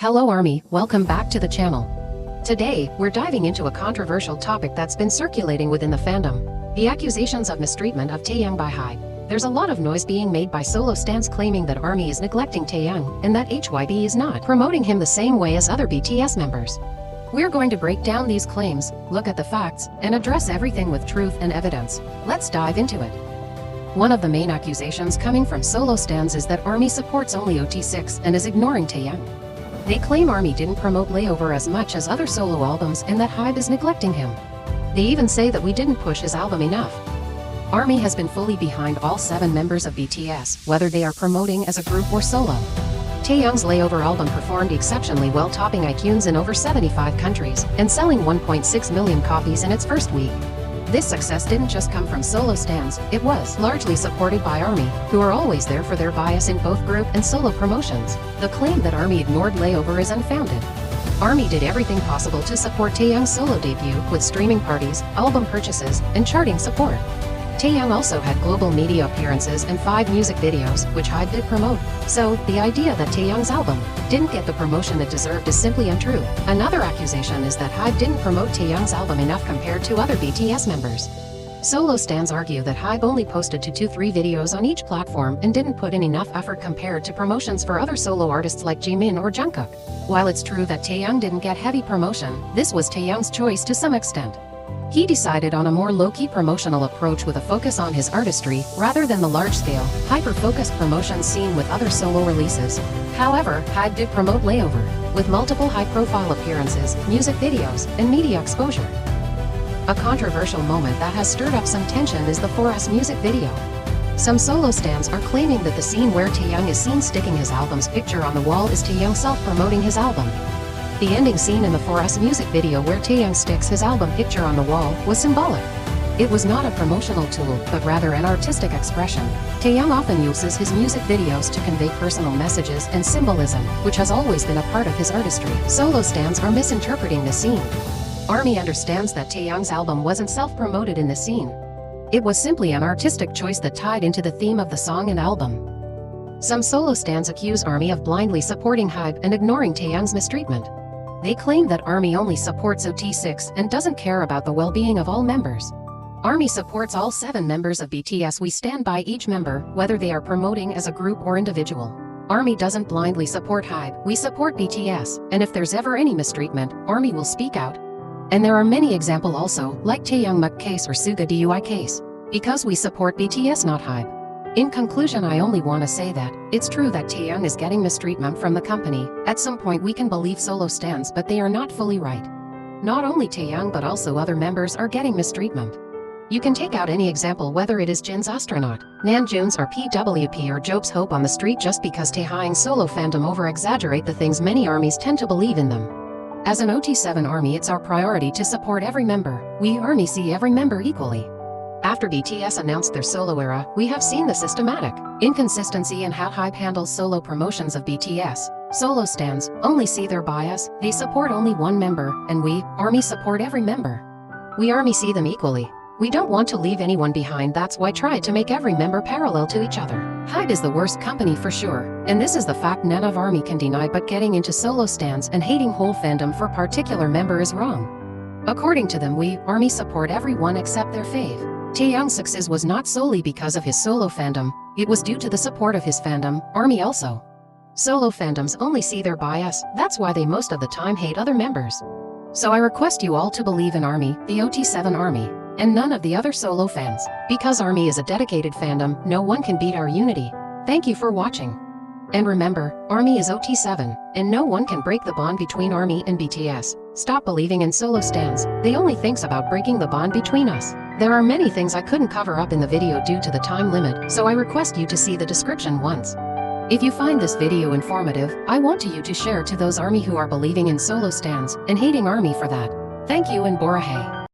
Hello ARMY, welcome back to the channel. Today, we're diving into a controversial topic that's been circulating within the fandom: the accusations of mistreatment of Taehyung by HYBE. There's a lot of noise being made by solo stans claiming that ARMY is neglecting Taehyung and that HYBE is not promoting him the same way as other BTS members. We're going to break down these claims, look at the facts, and address everything with truth and evidence. Let's dive into it. One of the main accusations coming from solo stans is that ARMY supports only OT6 and is ignoring Taehyung. They claim ARMY didn't promote Layover as much as other solo albums and that HYBE is neglecting him. They even say that we didn't push his album enough. ARMY has been fully behind all 7 members of BTS, whether they are promoting as a group or solo. Taehyung's Layover album performed exceptionally well, topping iTunes in over 75 countries and selling 1.6 million copies in its first week. This success didn't just come from solo stans, it was largely supported by ARMY, who are always there for their bias in both group and solo promotions. The claim that ARMY ignored Layover is unfounded. ARMY did everything possible to support Taehyung's solo debut with streaming parties, album purchases, and charting support. Taehyung also had global media appearances and 5 music videos, which HYBE did promote. So, the idea that Taehyung's album didn't get the promotion it deserved is simply untrue. Another accusation is that HYBE didn't promote Taehyung's album enough compared to other BTS members. Solo stans argue that HYBE only posted 2 to 3 videos on each platform and didn't put in enough effort compared to promotions for other solo artists like Jimin or Jungkook. While it's true that Taehyung didn't get heavy promotion, this was Taehyung's choice to some extent. He decided on a more low-key promotional approach with a focus on his artistry, rather than the large-scale, hyper-focused promotion seen with other solo releases. However, HYBE did promote Layover, with multiple high-profile appearances, music videos, and media exposure. A controversial moment that has stirred up some tension is the 4S music video. Some solo stans are claiming that the scene where Taehyung is seen sticking his album's picture on the wall is Taehyung self-promoting his album. The ending scene in the 4S music video where Taehyung sticks his album picture on the wall was symbolic. It was not a promotional tool, but rather an artistic expression. Taehyung often uses his music videos to convey personal messages and symbolism, which has always been a part of his artistry. Solo stans are misinterpreting the scene. ARMY understands that Taehyung's album wasn't self-promoted in the scene. It was simply an artistic choice that tied into the theme of the song and album. Some solo stans accuse ARMY of blindly supporting HYBE and ignoring Taehyung's mistreatment. They claim that ARMY only supports OT6 and doesn't care about the well-being of all members. ARMY supports all 7 members of BTS. We stand by each member, whether they are promoting as a group or individual. ARMY doesn't blindly support HYBE, we support BTS, and if there's ever any mistreatment, ARMY will speak out. And there are many examples also, like Taehyung Muk case or Suga DUI case. Because we support BTS, not HYBE. In conclusion, I only want to say that it's true that Taehyung is getting mistreatment from the company. At some point we can believe solo stans, but they are not fully right. Not only Taehyung but also other members are getting mistreatment. You can take out any example, whether it is Jin's Astronaut, Namjoon's or PWP or Job's Hope on the Street, just because Taehyung's solo fandom over-exaggerate the things many ARMYs tend to believe in them. As an OT7 ARMY, it's our priority to support every member. We ARMY see every member equally. After BTS announced their solo era, we have seen the systematic inconsistency in how HYBE handles solo promotions of BTS. Solo stans only see their bias, they support only one member, and we, ARMY, support every member. We ARMY see them equally. We don't want to leave anyone behind, that's why try to make every member parallel to each other. HYBE is the worst company for sure, and this is the fact none of ARMY can deny, but getting into solo stans and hating whole fandom for particular member is wrong. According to them, we, ARMY, support everyone except their fave. Taehyung's success was not solely because of his solo fandom, it was due to the support of his fandom, ARMY also. Solo fandoms only see their bias, that's why they most of the time hate other members. So I request you all to believe in ARMY, the OT7 ARMY, and none of the other solo fans. Because ARMY is a dedicated fandom, no one can beat our unity. Thank you for watching. And remember, ARMY is OT7, and no one can break the bond between ARMY and BTS. Stop believing in solo stans, they only thinks about breaking the bond between us. There are many things I couldn't cover up in the video due to the time limit, so I request you to see the description once. If you find this video informative, I want you to share to those ARMY who are believing in solo stans and hating ARMY for that. Thank you and Borahae.